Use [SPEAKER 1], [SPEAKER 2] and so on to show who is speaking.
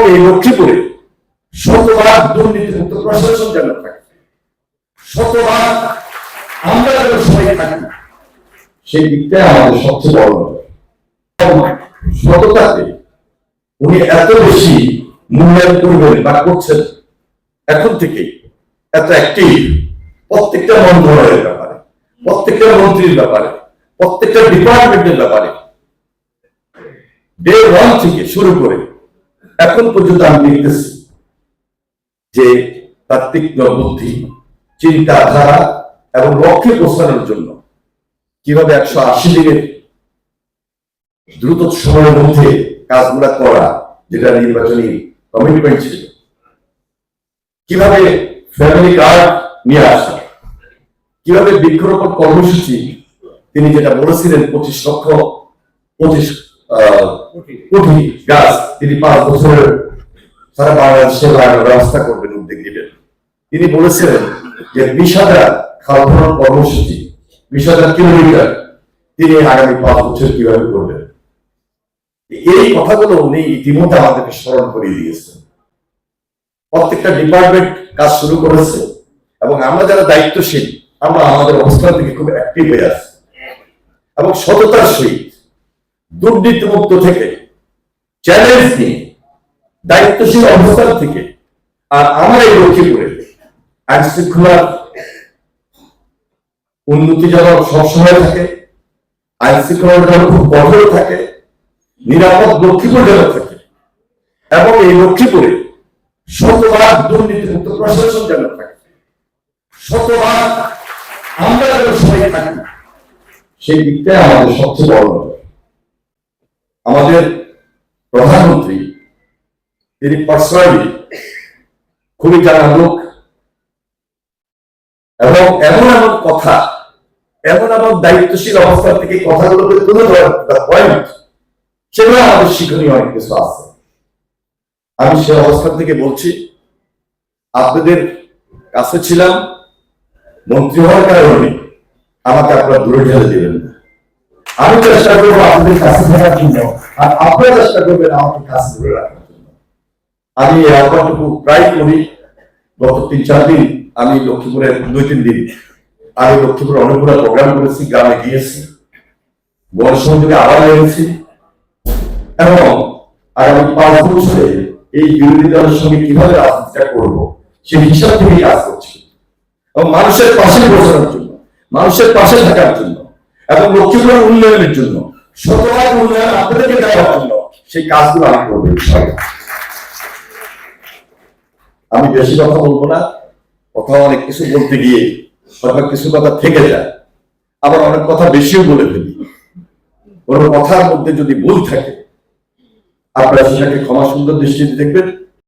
[SPEAKER 1] এই লক্ষ্মীপুরে শতভাগ দুর্নীতিমুক্ত প্রশাসন যেন থাকে, শতভাগ আমরা যেন সবাই থাকি, সেই দিকটাই আমাদের সবচেয়ে বড় সততাতে উনি এত বেশি মূল্যায়ন করবেন বা করছেন এখন থেকে, এত অ্যাক্টিভ প্রত্যেকটা মন্ত্রণালয়ের ব্যাপারে, প্রত্যেকটা মন্ত্রীর ব্যাপারে, প্রত্যেকটা ডিপার্টমেন্টের ব্যাপারে ডে ওয়ান থেকে শুরু করে এখন পর্যন্ত আমি দেখতেছি যে তার তীক্ষ্ণ বুদ্ধি, চিন্তাধারা এবং লক্ষ্যে পৌঁছানোর জন্য কিভাবে 180 দিনের দ্রুত সময়ের মধ্যে কাজগুলা করা, যেটা নির্বাচনী কমিটমেন্ট ছিল, কিভাবে ফ্যামিলি কার্ড নিয়ে আসা, কিভাবে বৃক্ষরোপণ কর্মসূচি তিনি যেটা বলেছিলেন 25 লক্ষ 25 কোটি গাছ তিনি 5 বছরের সারা বাংলাদেশে লাগানোর ব্যবস্থা করবেন, উদ্যোগ নেবেন। তিনি বলেছিলেন যে 20,000 খাল খনন কর্মসূচি, 20,000 কিলোমিটার তিনি আগামী 5 বছর কিভাবে করবেন। এই কথাগুলো উনি ইতিমধ্যে আমাদেরকে স্মরণ করিয়ে দিয়েছেন। প্রত্যেকটা ডিপার্টমেন্ট কাজ শুরু করেছে এবং আমরা যারা দায়িত্বশীল আমরা আমাদের অবস্থান থেকে খুব অ্যাক্টিভ হয়ে আছি এবং সততার সহিত দুর্নীতিমুক্ত থেকে চ্যালেঞ্জ নিয়ে দায়িত্বশীল অবস্থান থেকে, আর আমার এই লক্ষ্মীপুরে আইন শৃঙ্খলার উন্নতি যেন সবসময় থাকে, আইন শৃঙ্খলার যেন খুব কঠোর থাকে, নিরাপদ লক্ষ্মীপুর যেন থাকে এবং এই লক্ষ্মীপুরে শতভাগ দুর্নীতিমুক্ত প্রশাসন যেন থাকে, শতভাগ আমরা যেন সবাই থাকি, সেই দিকটাই আমাদের সবচেয়ে বড় ব্যাপার। আমাদের প্রধানমন্ত্রী তিনি পার্সোনালি খুবই জানা লোক এবং এমন এমন কথা, এমন এমন দায়িত্বশীল অবস্থা থেকে কথাগুলোকে তুলে ধরার পয়েন্ট, সেগুলো আমাদের শিক্ষণীয় অনেক কিছু আছে। আমি সে অবস্থান থেকে বলছি, আপনাদের কাছে ছিলাম, মন্ত্রী হওয়ার কারণে আমাকে আপনারা দূরে ঠেলে দেবেন না। আমি চেষ্টা করবো আপনাদের কাছে থাকার জন্য, আর আপনারা চেষ্টা করবেন আমাকে কাছে ধরে রাখার জন্য। আমি এই আহ্বানটুকু প্রায় করি। গত 3-4 দিন আমি লক্ষ্মীপুরের 2-3 দিন আমি লক্ষ্মীপুরে অনেকগুলো প্রোগ্রাম করেছি, গ্রামে গিয়েছি, গণসংযোগে আবার লেগেছি এবং আগামী 5 বছরে এই বিরোধী দলের সঙ্গে কিভাবে রাজনীতিটা করবো সেই হিসাব থেকে কাজ করছি এবং মানুষের পাশে পৌঁছানোর জন্য, মানুষের পাশে থাকার জন্য এবং লক্ষ্মীপুরের উন্নয়নের জন্য, শতভাগ উন্নয়ন আপনাদেরকে দেওয়ার জন্য সেই কাজগুলো আমি করবো। আমি বেশি কথা বলবো না, কথা অনেক কিছু বলতে গিয়ে হয়তো কিছু কথা থেকে যায়, আবার অনেক কথা বেশিও বলে ফেলি। কোনো কথার মধ্যে যদি ভুল থাকে আপনারা সেটাকে ক্ষমা সুন্দর দৃষ্টিতে দেখবেন।